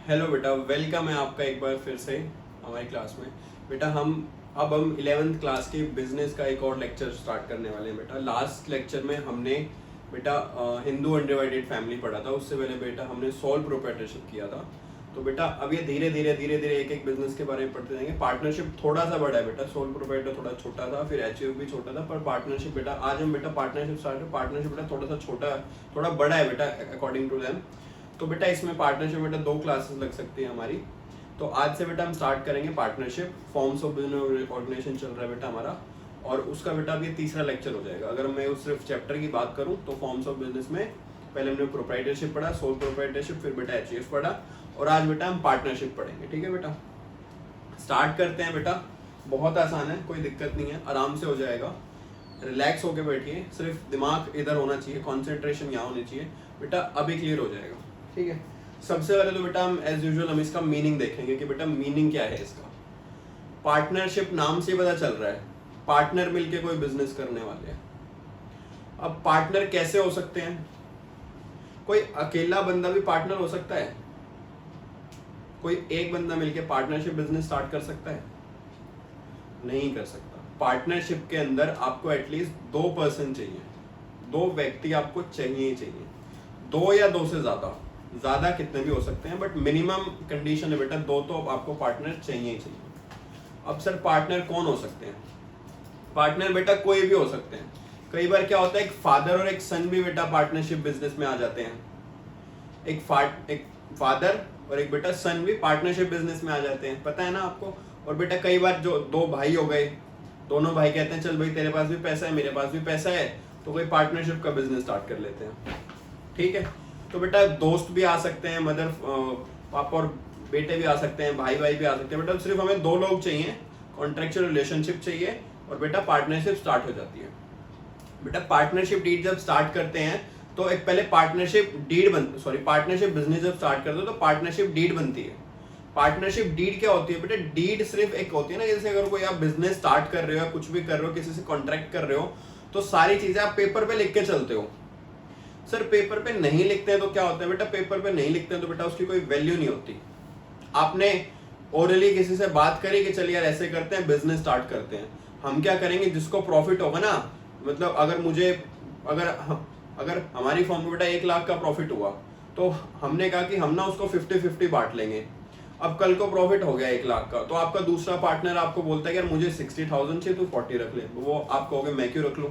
Hello बेटा, welcome है आपका एक बार फिर से हमारी क्लास में। बेटा हम 11th क्लास के बिजनेस का एक और लेक्चर स्टार्ट करने वाले हैं। बेटा लास्ट लेक्चर में हमने बेटा हिंदू अनडिवाइडेड फैमिली पढ़ा था। उससे पहले बेटा हमने सोल प्रोप्राइटरशिप किया था। तो बेटा अब ये धीरे धीरे एक एक बिजनेस के बारे में पढ़ते जाएंगे। पार्टनरशिप थोड़ा सा बड़ा है बेटा, सोल प्रोप्राइटर थोड़ा छोटा था, फिर एचयूएफ भी छोटा था, पर पार्टनरशिप बेटा आज हम बेटा पार्टनरशिप स्टार्ट पार्टनरशिप बेटा थोड़ा सा छोटा थोड़ा बड़ा है बेटा अकॉर्डिंग टू देम। तो बेटा इसमें पार्टनरशिप बेटा 2 क्लासेस लग सकती है हमारी। तो आज से बेटा हम स्टार्ट करेंगे partnership. Forms of business organisation चल रहा है बेटा हमारा, और उसका बेटा अब ये तीसरा लेक्चर हो जाएगा। अगर मैं उस सिर्फ चैप्टर की बात करूं तो फॉर्म्स ऑफ बिजनेस में पहले हमने प्रोप्राइटरशिप पढ़ा, सोल प्रोप्राइटरशिप, फिर बेटा एचयूएफ पढ़ा, और आज बेटा हम पार्टनरशिप पढ़ेंगे। ठीक है बेटा, स्टार्ट करते हैं बेटा। बहुत आसान है, कोई दिक्कत नहीं है, आराम से हो जाएगा। रिलैक्स होके बैठिए, सिर्फ दिमाग इधर होना चाहिए, कॉन्सेंट्रेशन यहाँ होनी चाहिए बेटा। अभी क्लियर हो जाएगा। ठीक है, सबसे पहले तो बेटा हम एज यूजुअल हम इसका मीनिंग देखेंगे कि बेटा मीनिंग क्या है इसका। पार्टनरशिप नाम से पता चल रहा है, पार्टनर मिलके कोई बिजनेस करने वाले हैं। अब पार्टनर कैसे हो सकते हैं? कोई अकेला बंदा भी पार्टनर हो सकता है? कोई एक बंदा मिलके पार्टनरशिप बिजनेस स्टार्ट कर सकता है? नहीं कर सकता। पार्टनरशिप के अंदर आपको एटलीस्ट 2 पर्सन चाहिए, 2 व्यक्ति आपको चाहिए ही चाहिए। 2 या 2 से ज्यादा कितने भी हो सकते हैं, बट मिनिमम कंडीशन है बेटा 2 तो आपको पार्टनर चाहिए ही चाहिए। अब सर पार्टनर कौन हो सकते हैं? पार्टनर बेटा कोई भी हो सकते हैं। कई बार क्या होता है, एक फादर और एक सन भी बेटा पार्टनरशिप बिजनेस में आ जाते हैं। एक फादर और एक बेटा सन भी पार्टनरशिप बिजनेस में आ जाते हैं, पता है ना आपको। और बेटा कई बार जो 2 भाई हो गए, दोनों भाई कहते हैं चल भाई तेरे पास भी पैसा है, मेरे पास भी पैसा है, तो कोई पार्टनरशिप का बिजनेस स्टार्ट कर लेते हैं। ठीक है, तो बेटा दोस्त भी आ सकते हैं, मदर पापा और बेटे भी आ सकते हैं, भाई भाई भी आ सकते हैं। बेटा सिर्फ हमें 2 लोग चाहिए, कॉन्ट्रेक्चुअल रिलेशनशिप चाहिए, और बेटा पार्टनरशिप स्टार्ट हो जाती है। बेटा पार्टनरशिप डीड जब स्टार्ट करते हैं तो एक पहले पार्टनरशिप बिजनेस जब स्टार्ट करते हो तो पार्टनरशिप डीड बनती है। पार्टनरशिप डीड क्या होती है बेटा? डीड सिर्फ एक होती है ना, जैसे अगर कोई आप बिजनेस स्टार्ट कर रहे हो या कुछ भी कर रहे हो, किसी से कॉन्ट्रैक्ट कर रहे हो, तो सारी चीजें आप पेपर पे लिख के चलते हो। सर पेपर पे नहीं लिखते हैं तो क्या होता है बेटा? पेपर पे नहीं लिखते हैं तो बेटा उसकी कोई वैल्यू नहीं होती। आपने ओरली किसी से बात करी कि चलिए यार ऐसे करते हैं, बिजनेस स्टार्ट करते हैं। हम क्या करेंगे, जिसको प्रॉफिट होगा ना, मतलब अगर हमारी फर्म में बेटा 1 लाख का प्रॉफिट हुआ तो हमने कहा कि हम ना उसको 50-50 बांट लेंगे। अब कल को प्रॉफिट हो गया 1 लाख का, तो आपका दूसरा पार्टनर आपको बोलता है कि यार मुझे 60,000 चाहिए, तू 40 रख ले। वो आप कहोगे मैं क्यों रख लूं?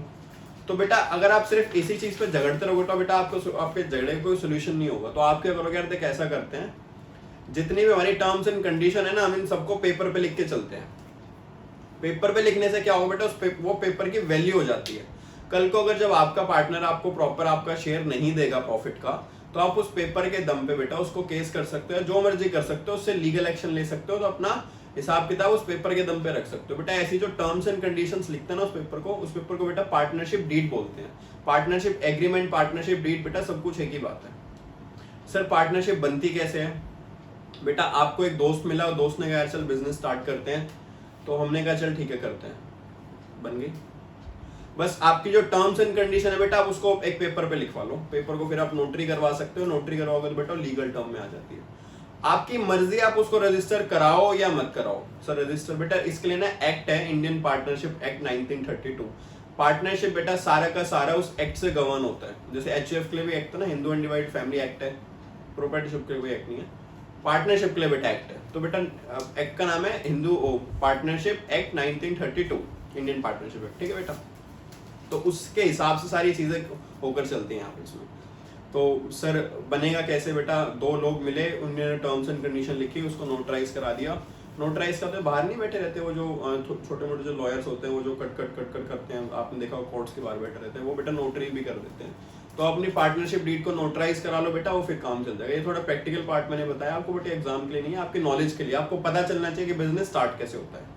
तो बेटा अगर आप सिर्फ इसी चीज पे झगड़ते रहोगे तो बेटा आपके झगड़े का कोई सोल्यूशन नहीं होगा। तो आप क्या करोगे यार, देख ऐसा करते हैं, जितनी भी हमारी टर्म्स एंड कंडीशन है ना, हम इन सबको पेपर पे लिख के चलते हैं। पेपर पे लिखने से क्या होगा बेटा, वो पेपर की वैल्यू हो जाती है। कल को अगर जब आपका पार्टनर आपको प्रॉपर आपका शेयर नहीं देगा प्रॉफिट का, तो आप उस पेपर के दम पे बेटा उसको केस कर सकते हो, जो मर्जी कर सकते हो, उससे लीगल एक्शन ले सकते हो, तो अपना हिसाब किताब उस पेपर के दम पे रख सकते हो। बेटा ऐसी जो टर्म्स एंड कंडीशंस लिखते हैं ना उस पेपर को बेटा पार्टनरशिप डीड बोलते हैं। पार्टनरशिप एग्रीमेंट, पार्टनरशिप डीड बेटा सब कुछ एक ही बात है। सर पार्टनरशिप बनती कैसे है? बेटा आपको एक दोस्त मिला और दोस्त ने कहा चल बिजनेस स्टार्ट करते हैं, तो हमने कहा चल ठीक है करते हैं, बन गई। बस आपकी जो टर्म्स एंड कंडीशन है बेटा आप उसको एक पेपर पे लिखवा लो। पेपर को फिर आप नोटरी करवा सकते हो, नोटरी करवाओगे तो बेटा लीगल टर्म में आ जाती है। आपकी मर्जी, आप उसको रजिस्टर कराओ या मत कराओ। सर रजिस्टर बेटा इसके लिए ना एक्ट है, इंडियन पार्टनरशिप एक्ट 1932। पार्टनरशिप बेटा सारा का सारा उस एक्ट से गवर्न होता है। जैसे एचयूएफ के लिए भी एक्ट है ना, हिंदू अनडिवाइडेड फैमिली एक्ट है, प्रोप्राइटरशिप के लिए कोई एक्ट नहीं है, पार्टनरशिप के लिए बेटा एक्ट है। तो बेटा एक्ट का नाम है Hindu partnership act 1932, Indian partnership act. ठीक है बेटा, तो उसके हिसाब से सारी चीजें होकर चलती हैं यहाँ पे इसमें। तो सर बनेगा कैसे बेटा? 2 लोग मिले, उन्होंने टर्म्स एंड कंडीशन लिखी, उसको नोटराइज करा दिया। नोटराइज करते बाहर नहीं बैठे रहते वो जो छोटे मोटे जो लॉयर्स होते हैं, वो जो कट करते हैं, आपने देखा कोर्ट्स के बाहर बैठे रहते हैं, वो बेटा नोटरी भी कर देते हैं। तो अपनी पार्टनरशिप डीड को नोटराइज करा लो बेटा, वो फिर काम चल जाएगा। ये थोड़ा प्रैक्टिकल पार्ट मैंने बताया आपको बेटा, एग्जाम के लिए नहीं है, आपकी नॉलेज के लिए। आपको पता चलना चाहिए कि बिजनेस स्टार्ट कैसे होता है।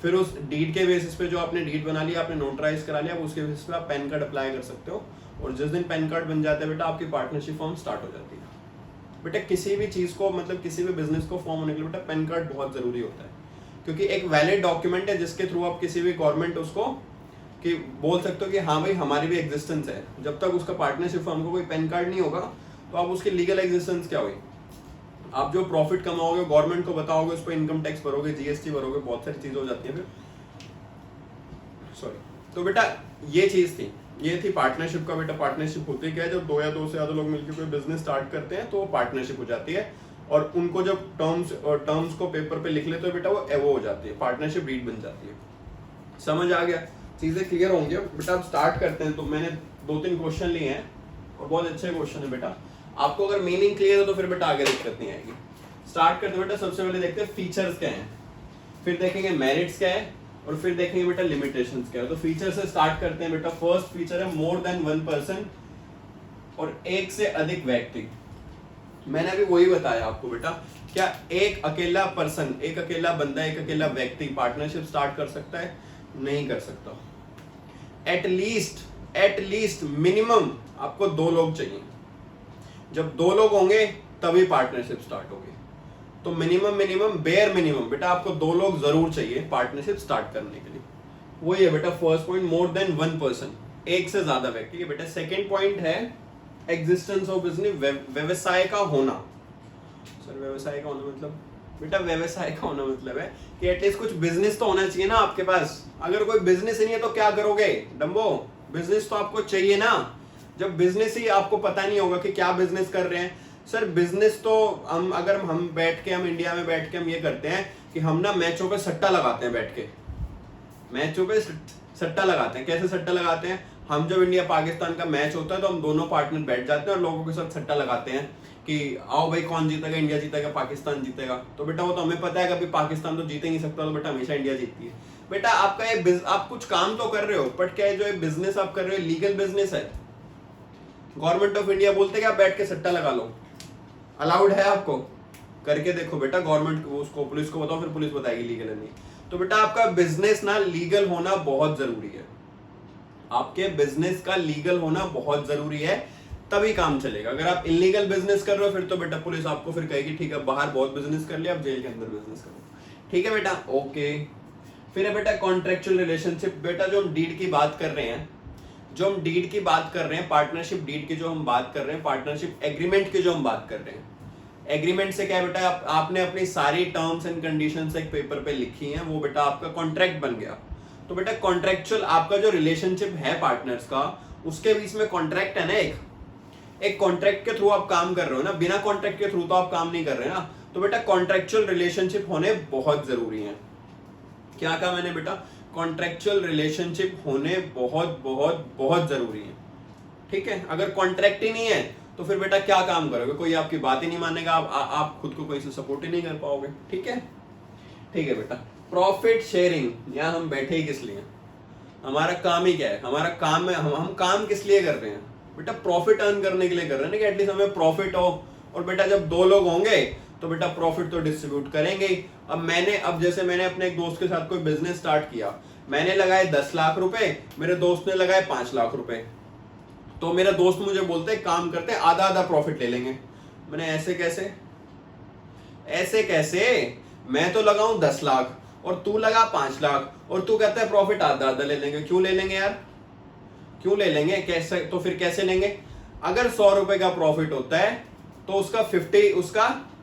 फिर उस डीड के बेसिस पे जो आपने डीड बना लिया, आपने नोटराइज करा लिया, उसके बेसिस पे आप पैन कार्ड अप्लाई कर सकते हो, और जिस दिन पैन कार्ड बन जाता है बेटा आपकी पार्टनरशिप फॉर्म स्टार्ट हो जाती है। बेटा किसी भी चीज को, मतलब किसी भी बिजनेस को फॉर्म होने के लिए बेटा पैन कार्ड बहुत जरूरी होता है, क्योंकि एक वैलिड डॉक्यूमेंट है जिसके थ्रू आप किसी भी गवर्नमेंट उसको कि बोल सकते हो कि हाँ भाई हमारी भी एग्जिस्टेंस है। जब तक उसका पार्टनरशिप फॉर्म को कोई पैन कार्ड नहीं होगा तो आप उसकी लीगल एग्जिस्टेंस क्या हुई? आप जो प्रॉफिट कमाओगे गवर्नमेंट को बताओगे, उस पर इनकम टैक्स भरोगे, जीएसटी भरोगे, बहुत सारी चीजें हो जाती है फिर। सॉरी। तो बेटा ये चीज थी, ये थी पार्टनरशिप का। बेटा पार्टनरशिप होती क्या है, जब दो या दो से ज्यादा लोग मिलकर कोई बिजनेस स्टार्ट करते हैं तो वो पार्टनरशिप हो जाती है, और उनको जब टर्म्स को पेपर पे लिख लेते हो बेटा वो हो जाती है, पार्टनरशिप डीड बन जाती है। समझ आ गया, चीजें क्लियर होंगी। बेटा अब स्टार्ट करते हैं। तो मैंने 2-3 क्वेश्चन लिए हैं और बहुत अच्छे क्वेश्चन है बेटा। आपको अगर मीनिंग क्लियर है तो फिर बेटा आगे दिक्कत नहीं आएगी। स्टार्ट करते बेटा, सबसे पहले देखते हैं फीचर्स क्या हैं, फिर देखेंगे मेरिट्स क्या है, और फिर देखेंगे बेटा लिमिटेशंस क्या है। तो फीचर से स्टार्ट करते हैं बेटा। फर्स्ट फीचर है मोर देन 1 पर्सन, और एक से अधिक व्यक्ति। मैंने अभी वही बताया आपको बेटा, क्या एक अकेला पर्सन, एक अकेला बंदा, एक अकेला व्यक्ति पार्टनरशिप स्टार्ट कर सकता है? नहीं कर सकता। एटलीस्ट मिनिमम आपको 2 लोग चाहिए। जब 2 लोग होंगे तभी पार्टनरशिप स्टार्ट होगी। तो मिनिमम बेयर मिनिमम बेटा आपको 2 लोग जरूर चाहिए पार्टनरशिप स्टार्ट करने के लिए। वही है बेटा first point, more than 1 person, एक से ज्यादा व्यक्ति। बेटा सेकेंड पॉइंट है एग्जिस्टेंस ऑफ बिजनेस, व्यवसाय का होना। सर व्यवसाय का होना मतलब? बेटा व्यवसाय का होना मतलब है कि एटलीस्ट कुछ बिजनेस तो होना चाहिए ना आपके पास। अगर कोई बिजनेस ही नहीं है तो क्या करोगे डम्बो? बिजनेस तो आपको चाहिए ना। जब बिजनेस ही आपको पता नहीं होगा कि क्या बिजनेस कर रहे हैं। सर बिजनेस तो हम इंडिया में बैठ के हम ये करते हैं कि हम ना मैचों पे सट्टा लगाते हैं, बैठ के मैचों पे सट्टा लगाते हैं। कैसे सट्टा लगाते हैं? हम जब इंडिया पाकिस्तान का मैच होता है तो हम दोनों पार्टनर बैठ जाते हैं और लोगों के साथ सट्टा लगाते हैं कि आओ भाई कौन जीतेगा, इंडिया जीतेगा, पाकिस्तान जीतेगा। तो बेटा वो तो हमें पता है कि अभी पाकिस्तान तो जीत ही नहीं सकता, तो बेटा हमेशा इंडिया जीतती है। बेटा आपका ये आप कुछ काम तो कर रहे हो, बट क्या है जो ये बिजनेस आप कर रहे हो लीगल बिजनेस है। गवर्नमेंट ऑफ इंडिया बोलते कि आप बैठ के सट्टा लगा लो, अलाउड है आपको? करके देखो बेटा, गवर्नमेंट उसको, पुलिस को बताओ, फिर पुलिस बताएगी लीगल है नहीं। तो बेटा आपका बिजनेस ना लीगल होना बहुत जरूरी है। आपके बिजनेस का लीगल होना बहुत जरूरी है, तभी काम चलेगा। अगर आप इलीगल बिजनेस कर रहे हो फिर तो बेटा पुलिस आपको फिर कहेगी ठीक है बाहर बहुत बिजनेस कर लिया, अब जेल के अंदर बिजनेस करो। ठीक है बेटा, ओके। फिर है बेटा कॉन्ट्रेक्चुअल रिलेशनशिप। बेटा जो हम डीड की बात कर रहे हैं, पार्टनरशिप डीड की जो हम बात कर रहे हैं, पार्टनरशिप एग्रीमेंट की जो हम बात कर रहे हैं, एग्रीमेंट से क्या है बेटा, आपने अपनी सारी टर्म्स एंड कंडीशंस एक पेपर पे लिखी हैं, वो बेटा आपका कॉन्ट्रैक्ट बन गया। तो बेटा कॉन्ट्रेक्चुअल आपका जो रिलेशनशिप है पार्टनर्स का, उसके बीच में कॉन्ट्रैक्ट है ना, एक कॉन्ट्रैक्ट के थ्रू आप काम कर रहे हो ना, बिना कॉन्ट्रैक्ट के थ्रू तो आप काम नहीं कर रहे ना। तो बेटा कॉन्ट्रेक्चुअल रिलेशनशिप होने बहुत जरूरी है। क्या कहा मैंने बेटा? कॉन्ट्रेक्चुअल रिलेशनशिप होने बहुत बहुत बहुत जरूरी है। ठीक है, अगर कॉन्ट्रैक्ट ही नहीं है तो फिर बेटा क्या काम करोगे? कोई आपकी बात ही नहीं मानेगा, आप खुद को कोई से सपोर्ट ही नहीं कर पाओगे। ठीक है, ठीक है बेटा। प्रॉफिट शेयरिंग, यहाँ हम बैठे ही किस लिए? हमारा काम ही क्या है? हमारा काम है, हम काम किस लिए कर रहे हैं बेटा? प्रॉफिट अर्न करने के लिए कर रहे हैं ना, कि एटलीस्ट हमें प्रॉफिट हो। और बेटा जब 2 लोग होंगे तो बेटा प्रॉफिट तो डिस्ट्रीब्यूट करेंगे ही। अब जैसे मैंने अपने एक दोस्त के साथ कोई बिजनेस स्टार्ट किया, मैंने लगाए 10 लाख रुपए, मेरे दोस्त ने लगाए 5 लाख रुपए। तो मेरा दोस्त मुझे बोलते काम करते आधा आधा प्रॉफिट ले लेंगे। मैंने ऐसे कैसे? मैं तो लगाऊं 10 लाख और तू लगा 5 लाख, और तू कहता है प्रॉफिट आधा आधा ले लेंगे। क्यों ले लेंगे यार? क्यों ले लेंगे? कैसे? तो फिर कैसे लेंगे? अगर 100 रुपए का प्रॉफिट होता है तो उसका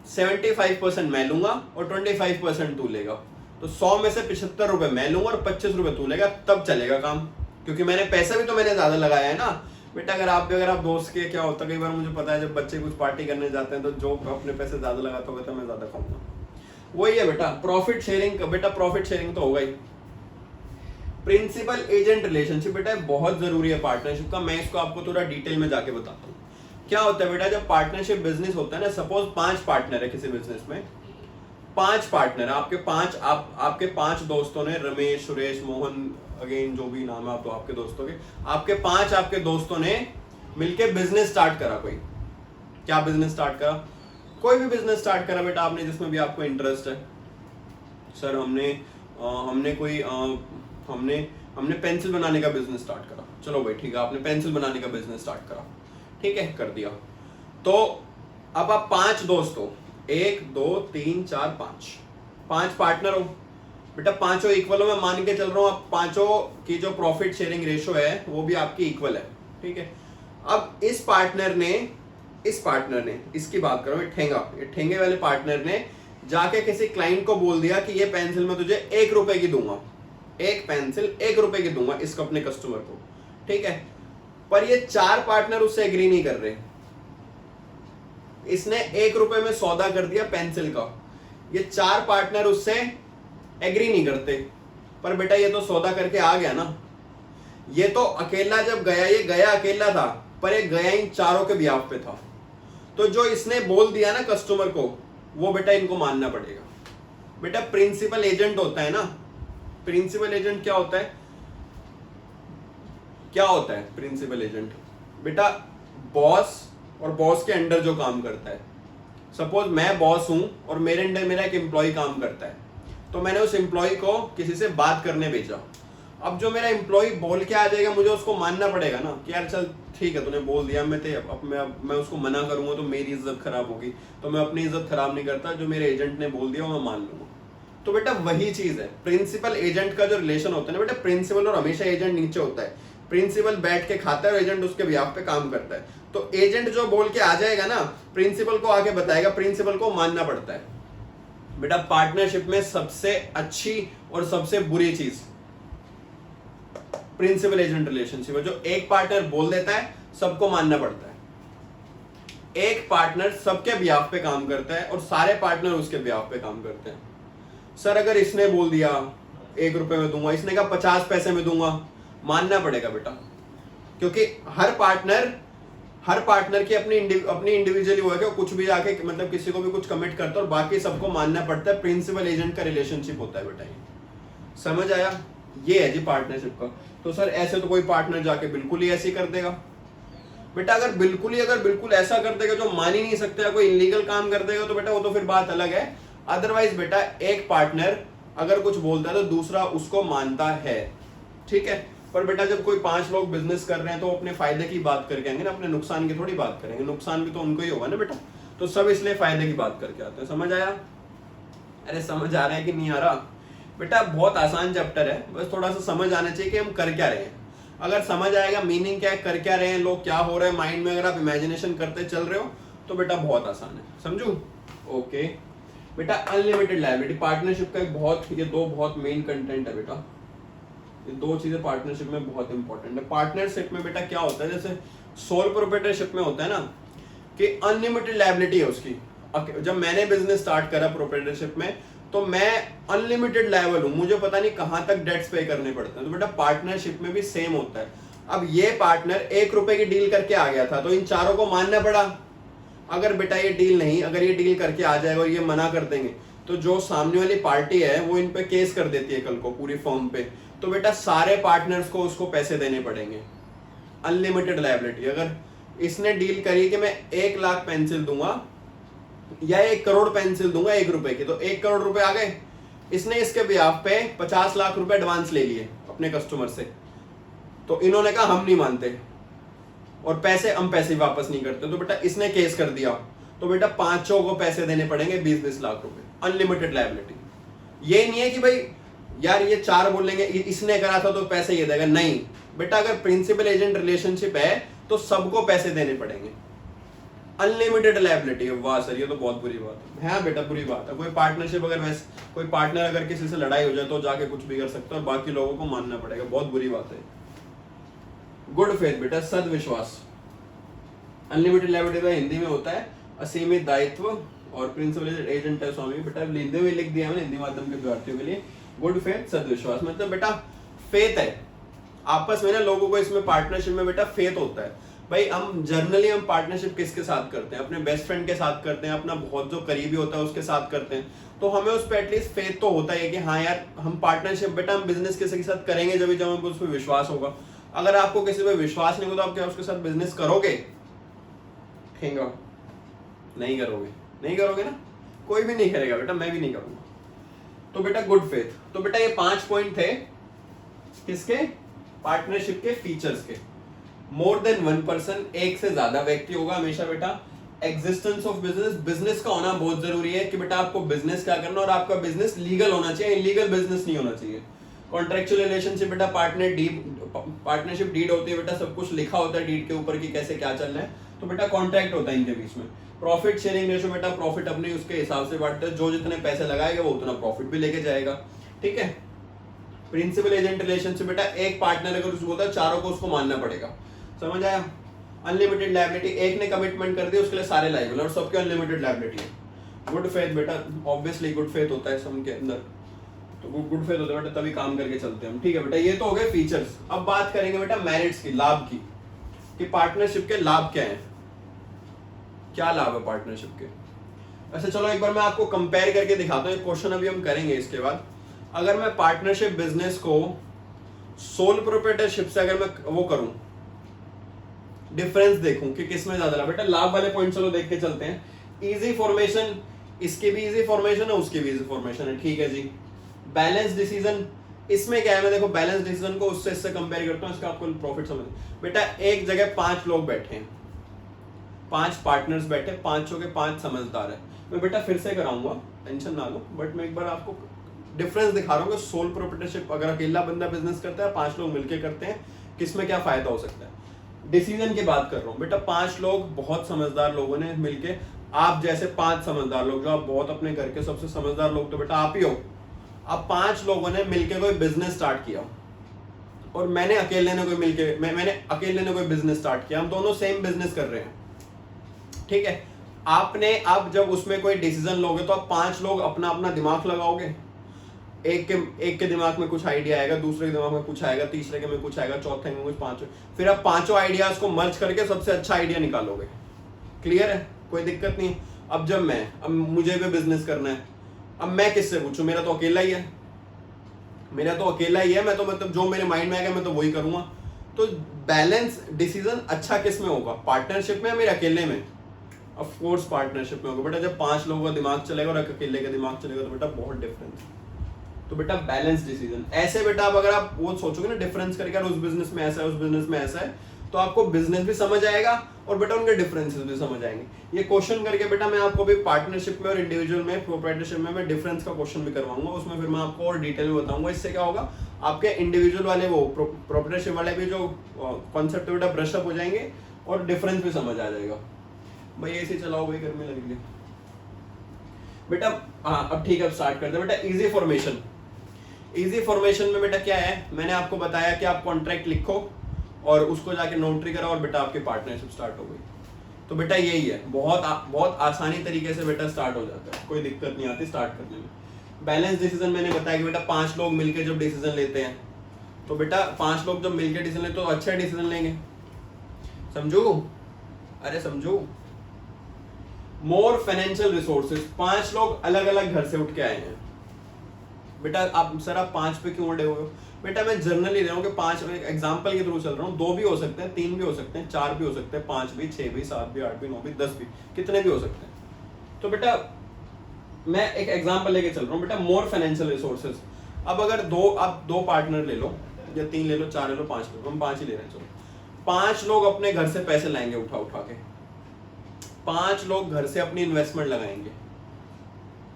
75% मैं लूंगा और 25% तू लेगा। तो 100 में से 75 रुपए मैं लूंगा और 25 रुपए तू लेगा, तब चलेगा काम। क्योंकि मैंने पैसा भी तो मैंने ज्यादा लगाया है ना बेटा। अगर आप दोस्त के, क्या होता है कई बार मुझे पता है जब बच्चे कुछ पार्टी करने जाते हैं तो जो अपने पैसे ज्यादा लगाता होगा तो मैं ज्यादा खाऊंगा। वही है बेटा प्रॉफिट शेयरिंग। बेटा प्रॉफिट शेयरिंग तो होगा ही। प्रिंसिपल एजेंट रिलेशनशिप बेटा बहुत जरूरी है पार्टनरशिप का। मैं इसको आपको थोड़ा डिटेल में जाके बताता हूँ। क्या होता है बेटा, जब पार्टनरशिप बिजनेस होता है ना, सपोज 5 पार्टनर है किसी बिजनेस में, 5 पार्टनर, आपके 5 दोस्तों ने, रमेश, सुरेश, मोहन, अगेन जो भी नाम है आप तो आपके दोस्तों के, आपके दोस्तों ने मिलके बिजनेस स्टार्ट करा। कोई क्या बिजनेस स्टार्ट करा? कोई भी बिजनेस स्टार्ट करा बेटा आपने जिसमें भी आपको इंटरेस्ट है। सर हमने पेंसिल बनाने का बिजनेस स्टार्ट करा। चलो भाई ठीक है, आपने पेंसिल बनाने का बिजनेस स्टार्ट करा, ठीक है, कर दिया। तो अब आप 5 दोस्त हो, 1 2 3 4 5 पार्टनर हो बेटा। 5 इक्वल हो। मैं मान के चल रहा हूं आप 5 की जो प्रॉफिट शेयरिंग रेशो है वो भी आपकी इक्वल है। ठीक है, अब इस पार्टनर ने इस पार्टनर ने, इसकी बात करो, ये ठेंगे वाले पार्टनर ने जाके किसी क्लाइंट को बोल दिया कि ये पेंसिल मैं तुझे 1 रुपए की दूंगा, एक पेंसिल 1 रुपए की दूंगा इसको, अपने कस्टमर को, ठीक है। पर ये 4 पार्टनर उससे एग्री नहीं कर रहे। इसने 1 रुपए में सौदा कर दिया पेंसिल का, ये 4 पार्टनर उससे एग्री नहीं करते। पर बेटा ये तो सौदा करके आ गया ना, ये तो अकेला जब गया, ये गया अकेला था, पर ये गया इन चारों के बिहाफ पे था। तो जो इसने बोल दिया ना कस्टमर को, वो बेटा इनको मानना पड़ेगा। बेटा प्रिंसिपल एजेंट होता है ना, प्रिंसिपल एजेंट क्या होता है, क्या होता है प्रिंसिपल एजेंट? बेटा बॉस और बॉस के अंडर जो काम करता है। सपोज मैं बॉस हूं और मेरे अंडर मेरा एक एम्प्लॉय काम करता है, तो मैंने उस एम्प्लॉय को किसी से बात करने भेजा। अब जो मेरा एम्प्लॉय बोल के आ जाएगा, मुझे उसको मानना पड़ेगा ना कि यार चल ठीक है तूने बोल दिया, मैं उसको मना करूंगा तो मेरी इज्जत खराब होगी, तो मैं अपनी इज्जत खराब नहीं करता, जो मेरे एजेंट ने बोल दिया वो मैं मान लूंगा। तो बेटा वही चीज है, प्रिंसिपल एजेंट का जो रिलेशन होता है ना बेटा, प्रिंसिपल और हमेशा एजेंट नीचे होता है। प्रिंसिपल बैठ के खाता है और एजेंट उसके बिहाफ पे काम करता है। तो एजेंट जो बोल के आ जाएगा ना, प्रिंसिपल को आके बताएगा, प्रिंसिपल को मानना पड़ता है। बेटा पार्टनरशिप में सबसे अच्छी और सबसे बुरी चीज प्रिंसिपल एजेंट रिलेशनशिप है। जो एक पार्टनर बोल देता है सबको मानना पड़ता है। एक पार्टनर सबके बिहाफ पे काम करता है और सारे पार्टनर उसके बिहाफ पे काम करते हैं। सर अगर इसने बोल दिया 1 रुपए में दूंगा, इसने कहा 50 पैसे में दूंगा, मानना पड़ेगा बेटा, क्योंकि हर पार्टनर की अपनी इंडिविजुअली वो है कि कुछ भी जाके मतलब किसी को भी कुछ कमिट करता है और बाकी सबको मानना पड़ता है। प्रिंसिपल एजेंट का रिलेशनशिप होता है बेटा, ये समझ आया? ये है जी पार्टनरशिप का। तो सर ऐसे तो कोई पार्टनर जाके बिल्कुल ही ऐसे कर देगा बेटा, अगर बिल्कुल ऐसा कर देगा जो मान ही नहीं सकते, या कोई इलीगल काम कर देगा तो बेटा वो तो फिर बात अलग है। अदरवाइज बेटा एक पार्टनर अगर कुछ बोलता है तो दूसरा उसको मानता है, ठीक है। पर बेटा जब कोई 5 लोग बिजनेस कर रहे हैं तो अपने फायदे की बात करके आएंगे ना, अपने नुकसान की थोड़ी बात करेंगे। नुकसान भी तो उनको ही होगा ना बेटा, तो सब इसलिए फायदे की बात करके आते हैं। समझ आया? अरे समझ आ रहा है कि नहीं आ रहा? बेटा बहुत आसान चैप्टर है, बस थोड़ा सा समझ आना चाहिए कि हम कर क्या रहे हैं। अगर समझ आएगा मीनिंग क्या है, कर क्या रहे हैं लोग, क्या हो रहा है माइंड में, अगर आप इमेजिनेशन करते चल रहे हो तो बेटा बहुत आसान है, समझू? ओके बेटा अनलिमिटेड लायबिलिटी पार्टनरशिप का ये 2 बहुत मेन कंटेंट है बेटा। ये 2 चीजें पार्टनरशिप में बहुत इंपॉर्टेंट है। पार्टनरशिप में बेटा क्या होता है, जैसे सोल प्रोप्राइटरशिप में होता है ना कि अनलिमिटेड लायबिलिटी है उसकी। जब मैंने बिजनेस स्टार्ट करा प्रोप्राइटरशिप में तो मैं अनलिमिटेड लायबल हूं, मुझे पता नहीं कहां तक डेट्स पे करने पड़ते हैं। तो बेटा पार्टनरशिप में भी सेम होता है। अब ये पार्टनर 1 रुपए की डील करके आ गया था तो इन चारों को मानना पड़ा। अगर बेटा ये डील करके आ जाएगा और ये मना कर देंगे तो जो सामने वाली पार्टी है वो इन पे केस कर देती है कल को पूरी फर्म पे, तो बेटा सारे पार्टनर्स को उसको पैसे देने पड़ेंगे। अनलिमिटेड लायबिलिटी, अगर इसने डील करी कि मैं 1 लाख पेंसिल दूंगा या 1 करोड़ पेंसिल दूंगा 1 रुपए की, तो 1 करोड़ रुपए आ गए। इसने इसके बिहाफ पे 50 लाख रुपए एडवांस ले लिए अपने कस्टमर से, तो इन्होंने कहा हम नहीं मानते और हम पैसे वापस नहीं करते, तो बेटा इसने केस कर दिया, तो बेटा 5 को पैसे देने पड़ेंगे 20-20 लाख रुपए। Unlimited liability. ये नहीं है कि भाई यार ये 4 बोलेंगे इसने करा था तो पैसे ये देगा, नहीं बेटा। अगर प्रिंसिपल एजेंट रिलेशनशिप है तो सबको पैसे देने पड़ेंगे। Unlimited liability. वाह सर ये तो बहुत बुरी बात है। हाँ बेटा बुरी बात है। कोई पार्टनर अगर किसी से लड़ाई हो जाए तो जाके कुछ भी कर सकता है और बाकी लोगों को मानना पड़ेगा, बहुत बुरी बात है। गुड फेथ बेटा, सद्विश्वास। अनलिमिटेड लायबिलिटी का हिंदी में होता है असीमित दायित्व, और प्रिंसिपल एजेंट है स्वामी। बेटा हिंदी में लिख दिया मैंने हिंदी माध्यम के विद्यार्थियों के लिए। गुड फेथ सद्विश्वास मतलब बेटा फेथ है आपस में ना लोगों को, इसमें पार्टनरशिप में बेटा फेथ होता है। भाई हम पार्टनरशिप किसके साथ करते हैं? अपने बेस्ट फ्रेंड के साथ करते हैं, अपना बहुत जो करीबी होता है उसके साथ करते हैं, तो हमें उस पर एटलीस्ट फेथ तो होता है कि हाँ यार हम पार्टनरशिप बेटा हम बिजनेस किसी के साथ करेंगे जब हमको उस पर विश्वास होगा। अगर आपको किसी पे विश्वास नहीं होगा तो आप क्या उसके साथ बिजनेस करोगे? नहीं करोगे ना, कोई भी नहीं करेगा बेटा, मैं भी नहीं करूंगा। तो बेटा गुड फेथ। तो बेटा ये 5 पॉइंट थे किसके? पार्टनरशिप के फीचर्स के। मोर देन 1 पर्सन, एक से ज्यादा व्यक्ति होगा हमेशा बेटा। एग्जिस्टेंस ऑफ बिजनेस का होना बहुत जरूरी है कि बेटा आपको बिजनेस क्या करना और आपका बिजनेस लीगल होना चाहिए, इलीगल बिजनेस नहीं होना चाहिए। कॉन्ट्रेक्चुअल रिलेशनशिप बेटा पार्टनरशिप डीड होती है बेटा, सब कुछ लिखा होता है डीड के ऊपर कि कैसे क्या चल रहा है। तो बेटा कॉन्ट्रैक्ट होता है इनके बीच में। प्रॉफिट शेयरिंग रेशो बेटा प्रॉफिट अपने उसके हिसाब से बांटते हैं, जो जितने पैसे लगाएगा वो उतना प्रॉफिट भी लेके जाएगा, ठीक है। प्रिंसिपल एजेंट रिलेशनशिप बेटा एक पार्टनर अगर उसको बोलता है चारों को उसको मानना पड़ेगा, समझ आया। अनलिमिटेड लायबिलिटी, एक ने कमिटमेंट कर दी उसके लिए सारे लायबल और सबके अनलिमिटेड लायबिलिटी है। गुड फेथ बेटा ऑब्वियसली गुड फेथ होता है सबके अंदर, तो गुड फेथ होता है बेटा तभी काम करके चलते हैं हम, ठीक है बेटा। ये तो हो गए फीचर्स। अब बात करेंगे बेटा मेरिट्स की, लाभ की, कि पार्टनरशिप के लाभ क्या हैं, क्या लाभ है पार्टनरशिप के। अच्छा चलो एक बार मैं आपको कंपेयर करके दिखाता हूँ, एक क्वेश्चन अभी हम करेंगे इसके बाद। अगर मैं पार्टनरशिप बिजनेस को सोल प्रोप्राइटरशिप से अगर मैं वो करूं, डिफरेंस देखूं कि किसमें ज्यादा लाभ, बेटा लाभ वाले पॉइंट चलो देख के चलते हैं। इजी फॉर्मेशन, इसकी भी इजी फॉर्मेशन है उसकी भी इजी फॉर्मेशन है, ठीक है जी। बैलेंस डिसीजन, इसमें क्या है, मैं देखो बैलेंस डिसीजन को उससे इससे कंपेयर करता हूं, इसका आपको प्रॉफिट समझ। बेटा एक जगह 5 लोग बैठे हैं, 5 पार्टनर्स बैठे, 5 के 5 समझदार है। मैं बेटा फिर से कराऊंगा, टेंशन ना लो, बट मैं एक बार आपको डिफरेंस दिखा रहा हूँ कि सोल प्रोप्राइटरशिप अगर अकेला बंदा बिजनेस करता है, 5 लोग मिलकर करते हैं, किसमें क्या फायदा हो सकता है। डिसीजन की बात कर रहा हूँ बेटा, 5 लोग बहुत समझदार लोगों ने मिलके, आप जैसे 5 समझदार लोग, जो आप बहुत अपने घर के सबसे समझदार लोग तो बेटा आप ही हो। अब 5 लोगों ने मिलके कोई बिजनेस स्टार्ट किया और मैंने अकेले ने कोई मिलके मैंने अकेले ने कोई बिजनेस स्टार्ट किया, हम दोनों सेम बिजनेस कर रहे हैं, ठीक है। आपने अब जब उसमें कोई डिसीजन लोगे तो आप 5 लोग अपना अपना दिमाग लगाओगे, एक के दिमाग में कुछ आइडिया आएगा, दूसरे के दिमाग में कुछ आएगा, तीसरे के में कुछ आएगा, चौथे में कुछ, पांचों, फिर आप 5 आइडियाज को मर्ज करके सबसे अच्छा आइडिया निकालोगे। क्लियर है, कोई दिक्कत नहीं। अब जब अब मुझे भी बिजनेस करना है, अब मैं किससे पूछूं, मेरा तो अकेला ही है, मैं तो मतलब जो मेरे माइंड में आएगा मैं तो वही करूंगा। तो बैलेंस डिसीजन अच्छा किस में होगा, पार्टनरशिप में या मेरे अकेले में? ऑफ कोर्स पार्टनरशिप में होगा बेटा, जब 5 लोगों का दिमाग चलेगा और अकेले का दिमाग चलेगा तो बेटा बहुत डिफरेंस। तो बेटा बैलेंस डिसीजन ऐसे बेटा, अब अगर आप वो सोचोगे ना डिफरेंस करके, उस बिजनेस में ऐसा है, उस बिजनेस में ऐसा है, तो आपको बिजनेस भी समझ आएगा और बेटा उनके डिफरेंसेस भी समझ आएंगे। ये क्वेश्चन करके बेटा मैं आपको भी पार्टनरशिप में और इंडिविजुअल में, प्रोप्राइटरशिप में मैं डिफरेंस का क्वेश्चन भी करवाऊंगा, उसमें फिर मैं आपको और डिटेल में बताऊंगा। इससे क्या होगा, आपके इंडिविजुअल वाले वो प्रोप्राइटरशिप वाले भी जो कॉन्सेप्ट बेटा ब्रश अप हो जाएंगे और डिफरेंस भी समझ आ जाएगा। भाई ऐसे चलाओ, वही घर में लगेगी बेटा। हाँ अब ठीक है, अब स्टार्ट करते हैं बेटा। इजी फॉर्मेशन, इजी फॉर्मेशन में बेटा क्या है, मैंने आपको बताया कि आप कॉन्ट्रैक्ट लिखो और उसको जाके नोटरी कराओ और बेटा आपकी पार्टनरशिप स्टार्ट हो गई। तो बेटा यही है, बहुत आसानी तरीके से बेटा स्टार्ट हो जाता है, कोई दिक्कत नहीं आती स्टार्ट करने में। बैलेंस डिसीजन मैंने बताया कि बेटा 5 लोग मिलकर जब डिसीजन लेते हैं, तो बेटा 5 लोग जब मिलकर डिसीजन लेते तो अच्छा डिसीजन लेंगे, समझो, अरे समझो। मोर फाइनेंशियल रिसोर्सेज, 5 लोग अलग अलग घर से उठ के आए हैं बेटा। आप सर आप 5 पे क्यों अड़े हुए हो बेटा, मैं जनरली ले रहा हूँ कि 5 एग्जांपल के थ्रू चल रहा हूँ। 2 भी हो सकते हैं, 3 भी हो सकते हैं, 4 भी हो सकते हैं, 5 भी, 6 भी, 7 भी, 8 भी, 9 भी, 10 भी, कितने भी हो सकते हैं। तो बेटा मैं एक एग्जांपल लेके चल रहा हूँ बेटा, मोर फाइनेंशियल रिसोर्सेज। अब अगर आप 2 पार्टनर ले लो या 3 ले लो, 4 ले लो, 5 ले लो, हम 5 ही ले रहे हैं चलो। 5 लोग अपने घर से पैसे लाएंगे उठा उठा के, 5 लोग घर से अपनी इन्वेस्टमेंट लगाएंगे,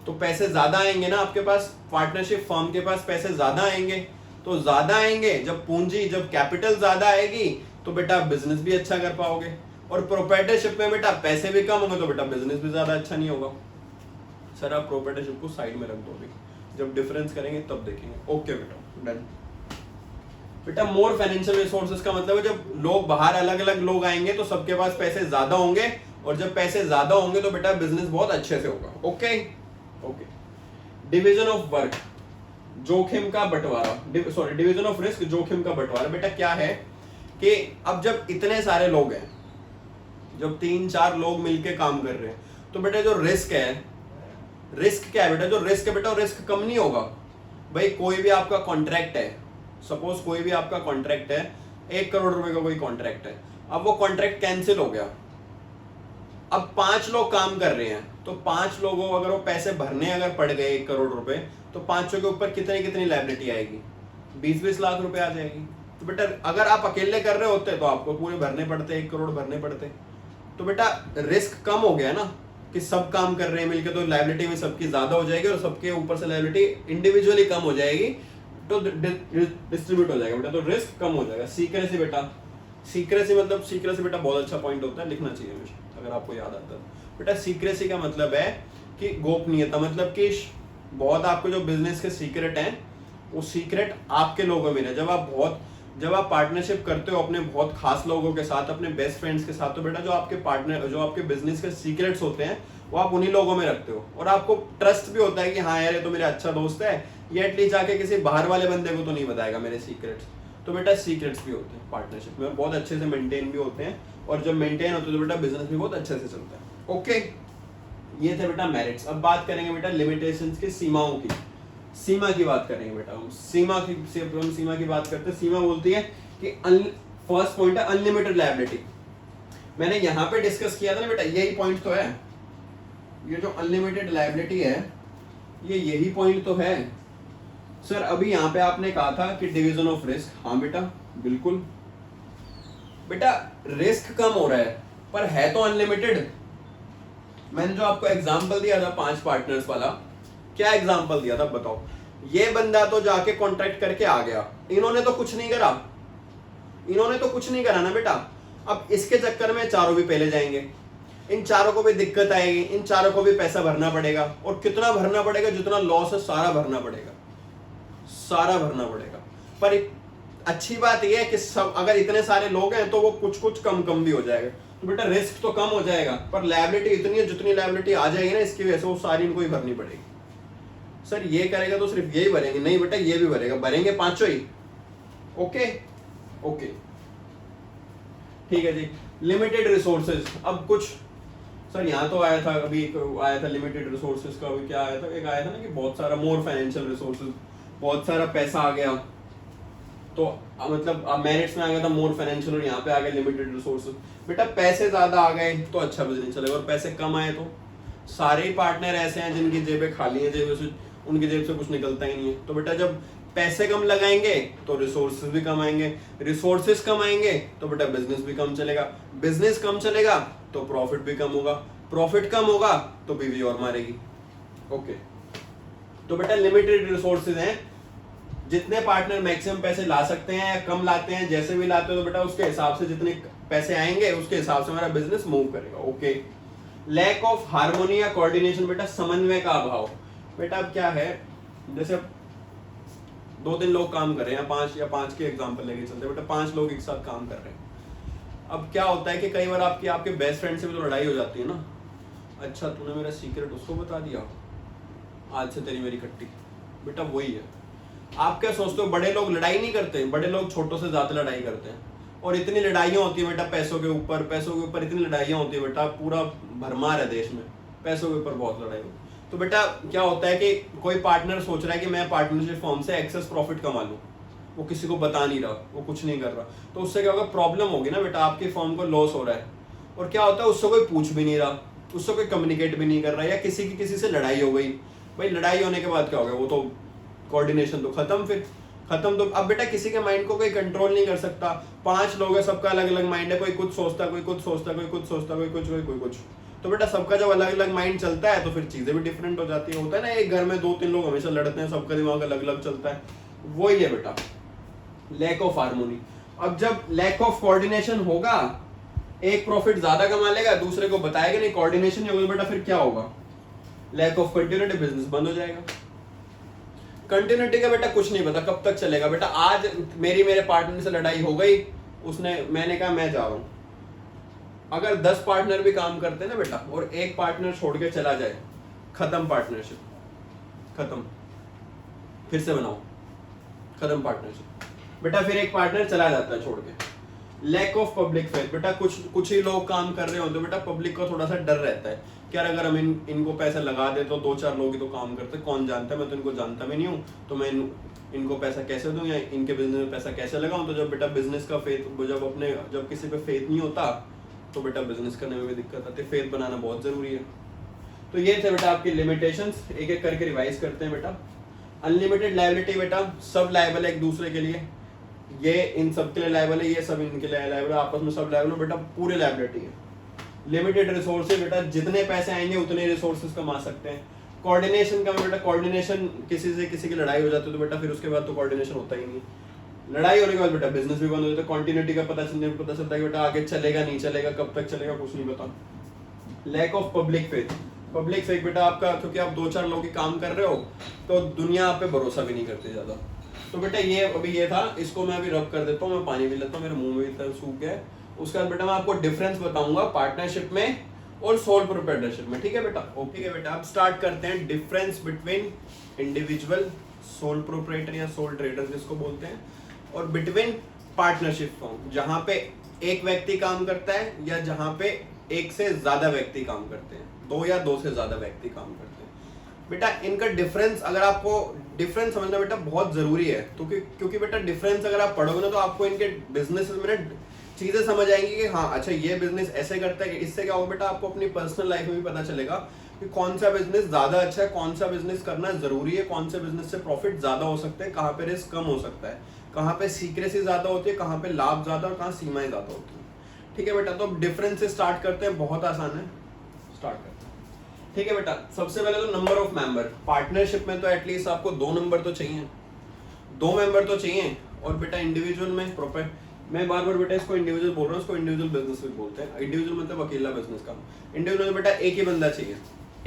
तो पैसे ज्यादा आएंगे ना आपके पास, पार्टनरशिप फर्म के पास पैसे ज्यादा आएंगे। तो ज्यादा आएंगे, जब पूंजी, जब कैपिटल ज्यादा आएगी तो बेटा बिजनेस भी अच्छा कर पाओगे। और प्रोप्राइटरशिप में बेटा पैसे भी कम होंगे तो बेटा बिजनेस भी ज्यादा अच्छा नहीं होगा। सर आप प्रोप्राइटरशिप को साइड में रख दो, अभी जब डिफरेंस करेंगे तब देखेंगे। ओके बेटा डन। बेटा मोर फाइनेंशियल रिसोर्सेज का मतलब है जब लोग बाहर अलग अलग लोग आएंगे तो सबके पास पैसे ज्यादा होंगे, और जब पैसे ज्यादा होंगे तो बेटा बिजनेस बहुत अच्छे से होगा। Okay okay. Division of work, जोखिम का बंटवारा, डिवीजन ऑफ रिस्क, जोखिम का बंटवारा। बेटा क्या है कि अब जब इतने सारे लोग हैं, जब 3-4 लोग मिलके काम कर रहे हैं, तो बेटा जो रिस्क है, रिस्क क्या है बेटा, जो रिस्क है बेटा रिस्क कम नहीं होगा। भाई कोई भी आपका कॉन्ट्रैक्ट है, सपोज कोई भी आपका कॉन्ट्रैक्ट है, 1 करोड़ रुपए का कोई कॉन्ट्रैक्ट है, अब वो कॉन्ट्रैक्ट कैंसिल हो गया, अब 5 लोग काम कर रहे हैं, तो 5 लोगों अगर वो पैसे भरने अगर पड़ गए 1 करोड़ रुपए, तो 500 के ऊपर कितनी लायबिलिटी आएगी, 20-20 लाख रुपए आ जाएगी। तो बेटा अगर आप अकेले कर रहे होते तो आपको पूरे भरने पड़ते, 1 करोड़ भरने पड़ते। तो बेटा रिस्क कम हो गया ना, कि सब काम कर रहे हैं मिलकर, तो लायबिलिटी में सबकी ज्यादा हो जाएगी और सबके ऊपर से लायबिलिटी इंडिविजुअली कम हो जाएगी, तो डिस्ट्रीब्यूट हो जाएगा बेटा, तो रिस्क कम हो जाएगा। सीक्रेसी बेटा, सीक्रेसी मतलब सीक्रेसी बेटा बहुत अच्छा पॉइंट होता है, लिखना चाहिए हमेशा अगर आपको याद आता है। बेटा सीक्रेसी का मतलब है कि गोपनीयता, मतलब कि बहुत आपको जो बिजनेस के सीक्रेट हैं वो सीक्रेट आपके लोगों में है। जब आप पार्टनरशिप करते हो अपने बहुत खास लोगों के साथ, अपने बेस्ट फ्रेंड्स के साथ, तो बेटा जो आपके पार्टनर, जो आपके बिजनेस के सीक्रेट्स होते हैं वो आप उन्हीं लोगों में रखते हो, और आपको ट्रस्ट भी होता है कि हाँ यार ये तो मेरा अच्छा दोस्त है, ये एटलीस्ट जाके किसी बाहर वाले बंदे को तो नहीं बताएगा मेरे सीक्रेट्स। तो बेटा सीक्रेट्स भी होते हैं पार्टनरशिप में और बहुत अच्छे से मेंटेन भी होते हैं, और जब मेंटेन होते हैं तो बेटा बिजनेस भी बहुत अच्छे से चलता है। ओके, ये थे बेटा मेरिट्स। अब बात करेंगे बेटा लिमिटेशंस की, सीमाओं की। सीमा की बात करेंगे बेटा हम सीमा की बात करते हैं। सीमा बोलती है कि फर्स्ट पॉइंट है अनलिमिटेड लायबिलिटी। मैंने यहाँ पे डिस्कस किया था ना बेटा, यही पॉइंट तो है, ये जो अनलिमिटेड लायबिलिटी है ये यही पॉइंट तो है। सर अभी यहाँ पे आपने कहा था कि डिवीजन ऑफ रिस्क, हाँ बेटा बिल्कुल बेटा, रिस्क कम हो रहा है पर है तो अनलिमिटेड। मैंने जो आपको एग्जांपल दिया था 5 पार्टनर्स वाला, क्या एग्जांपल दिया था बताओ। ये बंदा तो जाके कॉन्ट्रैक्ट करके आ गया, इन्होंने तो कुछ नहीं करा ना बेटा। अब इसके चक्कर में चारों भी पहले जाएंगे, इन चारों को भी दिक्कत आएगी, इन चारों को भी पैसा भरना पड़ेगा, और कितना भरना पड़ेगा, जितना लॉस है सारा भरना पड़ेगा। पर अच्छी बात यह है कि सब अगर इतने सारे लोग हैं तो वो कुछ कम भी हो जाएगा, तो बेटा रिस्क तो कम हो जाएगा, पर लायबिलिटी इतनी है, जितनी लायबिलिटी आ जाएगी ना इसकी वजह से वो सारी इनको ही भरनी पड़ेगी। सर ये करेगा तो सिर्फ यही भरेंगे, नहीं बेटा ये भी भरेंगे पांचों ही। ओके ठीक है जी। लिमिटेड रिसोर्सेज, अब कुछ सर यहाँ तो आया था, अभी आया था लिमिटेड रिसोर्सेज का, अभी क्या आया था, एक आया था ना कि बहुत सारा मोर फाइनेंशियल रिसोर्सेज, बहुत सारा पैसा आ गया, तो मतलब मेरिट्स में आ गया था मोर फाइनेंशियल, और यहाँ पे आ गया लिमिटेड रिसोर्सेज। बेटा पैसे ज्यादा आ गए तो अच्छा बिजनेस चलेगा, और पैसे कम आए तो सारे ही पार्टनर ऐसे हैं जिनकी जेबें खाली हैं, उनकी जेब से कुछ निकलता ही नहीं है। तो बेटा जब पैसे कम लगाएंगे तो रिसोर्सेज भी कम आएंगे, रिसोर्सेज कम आएंगे तो बेटा बिजनेस भी कम चलेगा, बिजनेस कम चलेगा तो प्रॉफिट भी कम होगा, प्रॉफिट कम होगा तो बीवी और मारेगी। ओके, तो बेटा लिमिटेड रिसोर्सेज हैं, जितने पार्टनर मैक्सिमम पैसे ला सकते हैं या कम लाते हैं, जैसे भी लाते हो तो बेटा उसके हिसाब से जितने पैसे आएंगे उसके हिसाब से हमारा बिजनेस मूव करेगा। ओके, लैक ऑफ हार्मोनी या कोऑर्डिनेशन, बेटा समन्वय का अभाव। बेटा अब क्या है, जैसे 2-3 लोग काम कर रहे हैं, 5 के एग्जांपल लेके चलते हैं बेटा, 5 लोग एक साथ काम कर रहे हैं। अब क्या होता है कि कई बार आपके बेस्ट फ्रेंड से भी तो लड़ाई हो जाती है ना, अच्छा तूने मेरा सीक्रेट उसको बता दिया, आज से तेरी मेरी खट्टी। बेटा वही है, आप क्या सोचते हो बड़े लोग लड़ाई नहीं करते, बड़े लोग छोटों से ज्यादा लड़ाई करते हैं, और इतनी लड़ाइयाँ होती है बेटा पैसों के ऊपर इतनी लड़ाइयाँ होती है बेटा, पूरा भरमार है देश में, पैसों के ऊपर बहुत लड़ाई होती है। तो बेटा क्या होता है कि कोई पार्टनर सोच रहा है कि मैं पार्टनरशिप फॉर्म से एक्सेस प्रॉफिट कमा लूं, वो किसी को बता नहीं रहा, वो कुछ नहीं कर रहा, तो उससे क्या होगा, प्रॉब्लम होगी ना बेटा, आपकी फॉर्म को लॉस हो रहा है। और क्या होता है, उससे कोई पूछ भी नहीं रहा, उससे कोई कम्युनिकेट भी नहीं कर रहा, या किसी से लड़ाई हो गई, भाई लड़ाई होने के बाद क्या हो गया, वो तो कोऑर्डिनेशन तो खत्म। तो अब बेटा किसी के माइंड को कोई कंट्रोल नहीं कर सकता, 5 लोग है, सबका अलग अलग माइंड है, कोई कुछ सोचता, कोई कुछ कुछ। तो बेटा सबका जब अलग अलग माइंड चलता है तो फिर चीजें भी डिफरेंट हो जाती है। होता है ना एक घर में 2-3 लोग हमेशा लड़ते हैं, सबका दिमाग अलग अलग चलता है, वही है बेटा लैक ऑफ हार्मोनी। अब जब लैक ऑफ कोऑर्डिनेशन होगा, एक प्रॉफिट ज्यादा कमा लेगा, दूसरे को बताएगा नहीं, कोऑर्डिनेशन नहीं होगा, बेटा फिर क्या होगा, लैक ऑफ कंटिन्यूटी, बिजनेस बंद हो जाएगा। कंटिन्यूटी का बेटा कुछ नहीं पता कब तक चलेगा। बेटा आज मेरे पार्टनर से लड़ाई हो गई, मैंने कहा मैं जा रहा हूं, अगर 10 पार्टनर भी काम करते हैं ना बेटा, और एक पार्टनर छोड़ के चला जाए, खत्म पार्टनरशिप, खत्म, फिर से बनाओ, खत्म पार्टनरशिप। बेटा फिर एक पार्टनर चला जाता है छोड़ के। लैक ऑफ पब्लिक फेथ, बेटा कुछ ही लोग काम कर रहे हो तो बेटा पब्लिक को थोड़ा सा डर रहता है कि यार अगर हम इनको पैसा लगा दे तो 2-4 लोग ही तो काम करते, कौन जानता है, मैं तो इनको जानता भी नहीं हूँ, तो मैं इनको पैसा कैसे दूं या इनके बिजनेस में पैसा कैसे लगाऊं। तो जब बेटा बिजनेस का फेथ, जब किसी पे फेथ नहीं होता तो बेटा बिजनेस करने में भी दिक्कत आती है, फेथ बनाना बहुत जरूरी है। तो ये थे बेटा आपकी लिमिटेशंस, एक एक करके रिवाइज करते हैं बेटा। अनलिमिटेड लायबिलिटी, बेटा सब लायबल है एक दूसरे के लिए, ये इन सब के लिए लायबल है, ये सब इनके लिए लायबल है, आपस में सब लायबल है, बेटा पूरे लायबिलिटी है। लिमिटेड रिसोर्सेज, बेटा जितने पैसे आएंगे उतने रिसोर्सेज कमा सकते हैं। कोऑर्डिनेशन का बेटा, कोऑर्डिनेशन किसी की लड़ाई हो जाती है तो बेटा फिर उसके बाद तो कोऑर्डिनेशन होता ही नहीं। लड़ाई होने के बाद बेटा बिजनेस भी बंद हो जाता है, कंटिन्यूटी का पता चलता है कि बेटा आगे चलेगा नहीं चलेगा, कब तक चलेगा कुछ नहीं पता। Lack of public faith, public faith बेटा आपका, क्योंकि आप 2-4 लोग ही काम कर रहे हो तो दुनिया आप पे भरोसा भी नहीं करती ज्यादा। तो बेटा ये अभी ये था, इसको मैं अभी रब कर देता हूँ, मैं पानी भी लेता हूँ, मेरे मुंह में इतना सूख गया है। उसके बाद बेटा मैं आपको डिफरेंस बताऊंगा पार्टनरशिप में और सोल प्रोप्राइटरशिप में, ठीक है बेटा। ओके बेटा, अब स्टार्ट करते हैं difference between individual sole proprietor या सोल ट्रेडर जिसको बोलते हैं, और बिटवीन पार्टनरशिप फर्म जहां पे एक व्यक्ति काम करता है या जहां पे एक से ज्यादा व्यक्ति काम करते हैं, 2 या 2 से ज्यादा व्यक्ति काम करते हैं। बेटा इनका डिफरेंस, अगर आपको डिफरेंस समझना बेटा बहुत जरूरी है, तो क्योंकि बेटा डिफरेंस अगर आप पढ़ोगे ना तो आपको इनके बिजनेस में चीजें समझ आएंगी कि हाँ अच्छा ये बिजनेस ऐसे करता है। इससे क्या होगा बेटा, आपको अपनी पर्सनल लाइफ में भी पता चलेगा कि कौन सा बिजनेस ज्यादा अच्छा है, कौन सा बिजनेस करना जरूरी है, कौन से बिजनेस से प्रॉफिट ज्यादा हो सकते हैं, कहाँ पे रिस्क कम हो सकता है, कहाँ पे सीक्रेसी ज्यादा होती है, कहाँ पे लाभ ज्यादा और कहाँ सीमाएं ज्यादा होती है। ठीक है बेटा, तो डिफरेंस से स्टार्ट करते हैं, बहुत आसान है, स्टार्ट करते हैं। ठीक है बेटा, सबसे पहले तो नंबर ऑफ मेंबर। पार्टनरशिप में तो एटलीस्ट आपको 2 नंबर तो चाहिए, 2 मेंबर तो चाहिए। और बेटा इंडिविजुअल में प्रॉपर, मैं बार बार बेटा इसको इंडिविजुअल बोल रहा हूँ, इसको इंडिविजुअल बिजनेस भी बोलते हैं। इंडिविजुअल मतलब अकेला बिजनेस का। इंडिविजुअल में बेटा एक ही बंदा चाहिए,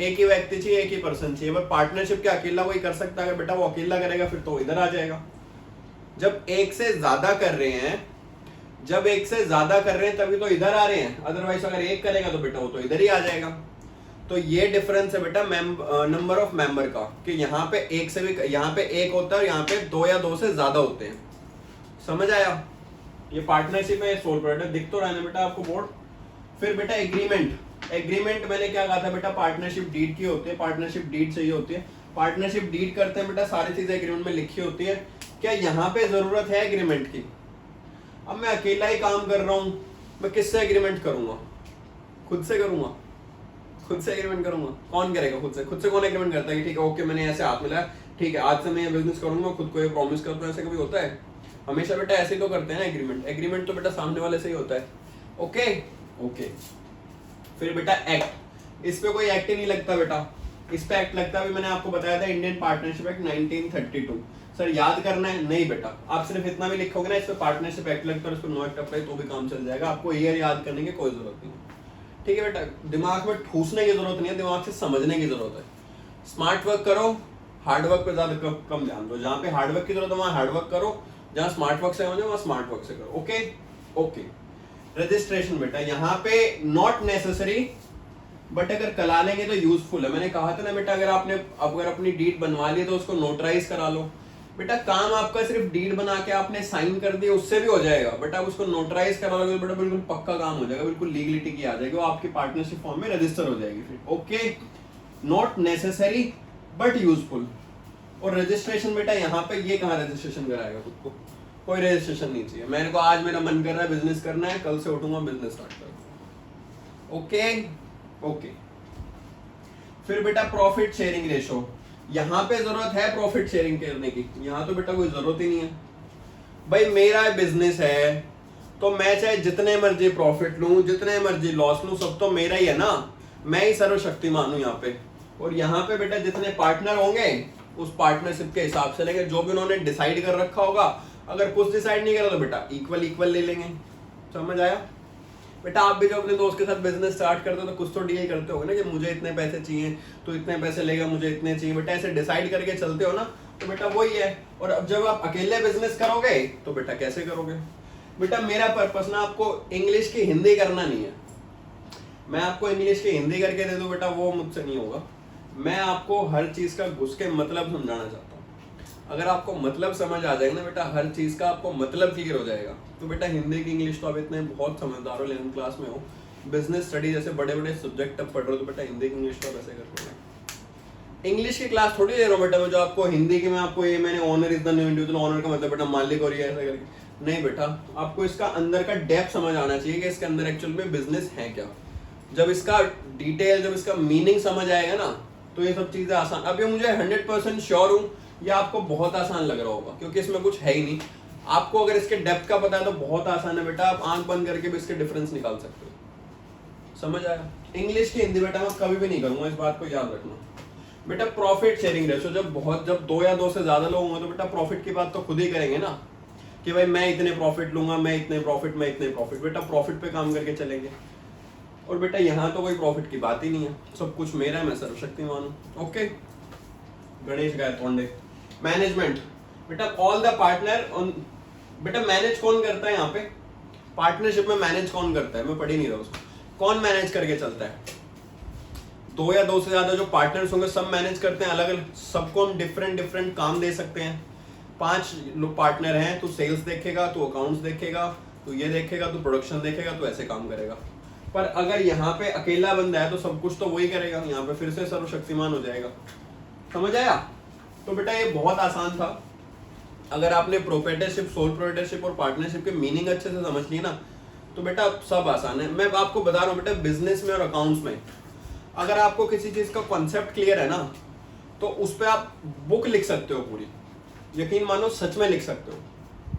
एक ही व्यक्ति चाहिए, एक ही पर्सन चाहिए। बट पार्टनरशिप क्या अकेला कोई कर सकता है? बेटा वो अकेला करेगा फिर तो इधर आ जाएगा। जब एक से ज्यादा कर रहे हैं, जब एक से ज्यादा कर रहे हैं तभी तो इधर आ रहे हैं, अदरवाइज अगर एक करेगा तो बेटा वो तो इधर ही आ जाएगा। तो ये डिफरेंस है बेटा नंबर ऑफ मेंबर का, कि यहाँ पे एक से भी, यहाँ पे एक होता है और यहाँ पे 2 या 2 से ज्यादा होते हैं। समझ आया? ये पार्टनरशिप है, सोल प्रोप्राइटर दिख तो रहा है बेटा आपको बोर्ड। फिर बेटा एग्रीमेंट। एग्रीमेंट मैंने क्या कहा था बेटा, पार्टनरशिप डीड की होती है, पार्टनरशिप डीड चाहिए होती है। पार्टनरशिप डीड करते हैं बेटा, सारी चीजें एग्रीमेंट में लिखी होती है। क्या यहाँ पे जरूरत है एग्रीमेंट की? अब मैं अकेला ही काम कर रहा हूं, मैं किससे एग्रीमेंट करूंगा? खुद से करूंगा, खुद से एग्रीमेंट करूंगा। कौन करेगा खुद से? खुद से कौन एग्रीमेंट करता है कि ठीक है ओके मैंने ऐसे हाथ मिलाया, ठीक है आज से मैं ये बिजनेस करूंगा, खुद को ये प्रॉमिस करता हूं। ऐसे कभी होता है? हमेशा बेटा ऐसे ही तो करते हैं ना एग्रीमेंट। एग्रीमेंट तो बेटा सामने वाले से ही होता है। Okay okay. फिर बेटा एक्ट, इस पे कोई एक्ट ही नहीं लगता बेटा, इस पे एक्ट लगता है, मैंने आपको बताया था इंडियन पार्टनरशिप एक्ट 1932। सर याद करना है? नहीं बेटा, आप सिर्फ इतना भी लिखोगे ना इस पे पार्टनरशिप एक्ट लगता है, उस पर नो एक्ट अप्लाई तो भी काम चल जाएगा। आपको ईयर याद करने की कोई जरूरत नहीं। ठीक है बेटा, दिमाग में ठूसने की जरूरत नहीं है, दिमाग से समझने की जरूरत है। स्मार्ट वर्क करो, हार्ड वर्क पे ज्यादा कम ध्यान दो। जहां पे हार्ड वर्क की जरूरत है वहां हार्ड वर्क करो, जहां स्मार्ट वर्क से हो जाए वहां स्मार्ट वर्क से करो। Okay okay. रजिस्ट्रेशन बेटा यहाँ पे नॉट नेसेसरी, बट अगर करा लेंगे तो यूजफुल है। मैंने कहा था ना बेटा, अगर अपनी डीड बनवा ली तो उसको नोटराइज करा लो। बेटा काम आपका सिर्फ डीड बना के आपने साइन कर दिया उससे भी हो जाएगा, बट आप उसको नोटराइज करा लोगे बेटा बिल्कुल पक्का काम हो जाएगा, बिल्कुल लीगलिटी की आ जाएगी, वो आपकी पार्टनरशिप फॉर्म में रजिस्टर हो जाएगी फिर। Okay, not necessary but useful. और रजिस्ट्रेशन बेटा यहाँ पे ये कहाँ रजिस्ट्रेशन कराएगा खुद को? कोई रजिस्ट्रेशन नहीं चाहिए। मेरे को आज मेरा मन कर रहा है बिजनेस करना है, कल से उठूंगा बिजनेस स्टार्ट करूंगा। Okay okay. फिर बेटा प्रॉफिट शेयरिंग रेशो, यहाँ पे जरूरत है प्रॉफिट शेयरिंग करने की, यहाँ तो बेटा कोई जरूरत ही नहीं है। भाई मेरा बिजनेस है तो मैं चाहे जितने मर्जी प्रॉफिट लूं, जितने मर्जी लॉस लूं, सब तो मेरा ही है ना, मैं ही सर्वशक्तिमान हूं यहाँ पे। और यहाँ पे बेटा जितने पार्टनर होंगे उस पार्टनरशिप के हिसाब से लेंगे, जो भी उन्होंने डिसाइड कर रखा होगा। अगर कुछ डिसाइड नहीं करा तो बेटा इक्वल इक्वल ले लेंगे। समझ आया बेटा? आप भी जो अपने दोस्त के साथ बिजनेस स्टार्ट करते हो तो कुछ तो डील करते हो ना, कि मुझे इतने पैसे चाहिए तो इतने पैसे लेगा, मुझे इतने चाहिए। बेटा ऐसे डिसाइड करके चलते हो ना, तो बेटा वही है। और अब जब आप अकेले बिजनेस करोगे तो बेटा कैसे करोगे? बेटा मेरा पर्पस ना आपको इंग्लिश की हिंदी करना नहीं है। मैं आपको इंग्लिश की हिंदी करके दे दूं बेटा, वो मुझसे नहीं होगा। मैं आपको हर चीज का घुस के मतलब समझाना चाहता हूँ। अगर आपको मतलब समझ आ जाएगा ना बेटा, हर चीज का आपको मतलब क्लियर हो जाएगा, तो बेटा हिंदी की इंग्लिश तो आप इतने बहुत समझदार हो, 11th क्लास में हो, बिजनेस स्टडी जैसे बड़े बड़े सब्जेक्ट अब पढ़ रहे हो, तो बेटा हिंदी की इंग्लिश तो आप ऐसे कर रहे। इंग्लिश की क्लास थोड़ी दे रहा हूँ बेटा मैं, जो आपको हिंदी की मैं आपको ये मैंने honour is the new individual, honour का मतलब बेटा मालिक और ये ऐसा करके नहीं बेटा, आपको इसका अंदर का डेप्थ समझ आना चाहिए कि इसके अंदर एक्चुअल में बिजनेस है क्या। जब इसका डिटेल, जब इसका मीनिंग समझ आएगा ना, तो ये सब चीजें आसान। अब ये मुझे 100% श्योर हूँ ये आपको बहुत आसान लग रहा होगा, क्योंकि इसमें कुछ है ही नहीं। आपको अगर इसके डेप्थ का पता है तो बहुत आसान है बेटा, आप आंख बंद करके भी इसके डिफरेंस निकाल सकते हो। समझ आया? इंग्लिश की हिंदी बेटा मैं कभी भी नहीं करूंगा, इस बात को याद रखना बेटा। प्रॉफिट शेयरिंग रेशो, जब 2 या 2 से ज्यादा लोग होंगे तो बेटा प्रॉफिट की बात तो खुद ही करेंगे ना, कि भाई मैं इतने प्रॉफिट लूंगा, मैं इतने प्रॉफिट। बेटा प्रॉफिट पे काम करके चलेंगे। और बेटा यहाँ तो कोई प्रॉफिट की बात ही नहीं है, सब कुछ मेरा है, मैं सर्वशक्तिमान हूँ। ओके, गणेश गायतोंडे। मैनेजमेंट, बेटा ऑल द पार्टनर ऑन, बेटा मैनेज कौन करता है यहाँ पे? पार्टनरशिप में मैनेज कौन करता है? मैं पढ़ ही नहीं रहा उसको। कौन मैनेज करके चलता है? दो या दो से ज्यादा जो पार्टनर्स होंगे सब मैनेज करते हैं अलग अलग, सबको हम डिफरेंट काम दे सकते हैं। 5 लोग पार्टनर हैं, तो सेल्स देखेगा, तो अकाउंट्स देखेगा, तो ये देखेगा, तो प्रोडक्शन देखेगा, तो ऐसे काम करेगा। पर अगर यहाँ पे अकेला बंदा है तो सब कुछ तो वही करेगा, यहाँ पे फिर से सर्वशक्तिमान हो जाएगा। समझ आया? तो बेटा ये बहुत आसान था। अगर आपने प्रोप्राइटरशिप, सोल प्रोप्राइटरशिप और पार्टनरशिप के मीनिंग अच्छे से समझ ली ना, तो बेटा सब आसान है। मैं आपको बता रहा हूँ बेटा, बिजनेस में और अकाउंट्स में अगर आपको किसी चीज का कॉन्सेप्ट क्लियर है ना, तो उस पर आप बुक लिख सकते हो पूरी, यकीन मानो सच में लिख सकते हो।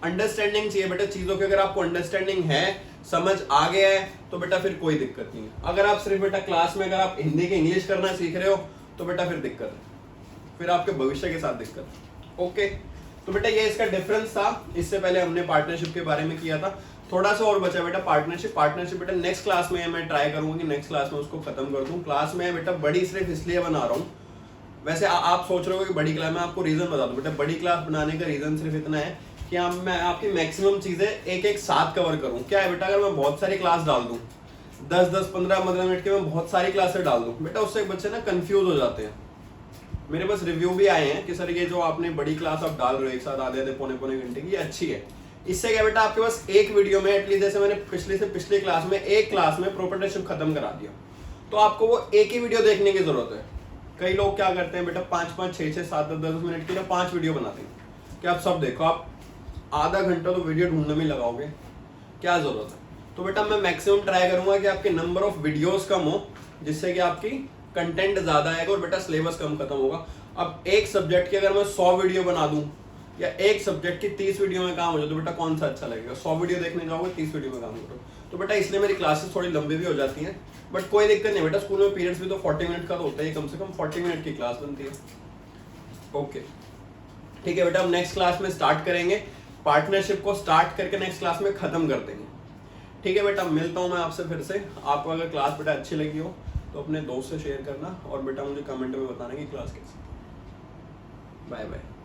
अंडरस्टैंडिंग चाहिए बेटा चीजों की, अगर आपको अंडरस्टैंडिंग है, समझ आ गया है, तो बेटा फिर कोई दिक्कत नहीं है। अगर आप सिर्फ बेटा क्लास में अगर आप हिंदी के इंग्लिश करना सीख रहे हो, तो बेटा फिर दिक्कत है, फिर आपके भविष्य के साथ दिक्कत है। ओके, तो बेटा ये इसका डिफरेंस था। इससे पहले हमने पार्टनरशिप के बारे में किया था, थोड़ा सा और बचा बेटा पार्टनरशिप बेटा नेक्स्ट क्लास में मैं ट्राई करूंगा कि नेक्स्ट क्लास में उसको खत्म कर दूं। क्लास में बेटा बड़ी सिर्फ इसलिए बना रहा हूँ, वैसे आप सोच रहे हो कि बड़ी क्लास, मैं आपको रीजन बता दूं बेटा, बड़ी क्लास बनाने का रीजन सिर्फ इतना है कि मैं आपकी मैक्सिमम चीजें एक साथ कवर करूं। क्या है बेटा, अगर मैं बहुत सारी क्लास डाल दूं, 10-10, 15-15 मिनट के मैं बहुत सारी क्लासें डाल दूं, बेटा उससे बच्चे ना कंफ्यूज हो जाते हैं। मेरे पास रिव्यू भी आए हैं कि सर ये जो आपने बड़ी क्लास आप डाल रहे हो एक साथ आधे पौने घंटे की, ये अच्छी है। इससे क्या बेटा, आपके पास एक वीडियो में एटलीस्ट, जैसे मैंने पिछली क्लास में एक क्लास में प्रोप्राइटरशिप खत्म करा दिया, तो आपको वो एक ही वीडियो देखने की जरूरत है। कई लोग क्या करते हैं बेटा, 5-5, 6-6, 7-10 मिनट के लिए 5 वीडियो बनाते हैं कि आप सब देखो। आप आधा घंटा तो वीडियो ढूंढने में लगाओगे, क्या जरूरत है? तो बेटा मैं मैक्सिमम ट्राई करूंगा कि आपके नंबर ऑफ वीडियोस कम हो, जिससे कि आपकी कंटेंट ज्यादा आएगा और बेटा सिलेबस कम खत्म होगा। अब एक सब्जेक्ट की अगर मैं 100 वीडियो बना दूं, या एक सब्जेक्ट की 30 वीडियो में काम हो जाए, तो बेटा कौन सा अच्छा लगेगा? 100 वीडियो देखने जाओगे, 30 वीडियो में काम करो। तो बेटा इसलिए मेरी क्लासेस थोड़ी लंबी भी हो जाती हैं, बट कोई दिक्कत नहीं बेटा, स्कूल में पीरियड्स भी तो 40 मिनट का तो होता है, कम से कम 40 मिनट की क्लास बनती है। ओके ठीक है बेटा, हम नेक्स्ट क्लास में स्टार्ट करेंगे, पार्टनरशिप को स्टार्ट करके नेक्स्ट क्लास में खत्म कर देंगे। ठीक है बेटा, मिलता हूँ मैं आपसे फिर से। आपको अगर क्लास बेटा अच्छी लगी हो तो अपने दोस्त से शेयर करना, और बेटा मुझे कमेंट में बताना कि क्लास कैसी। Bye bye.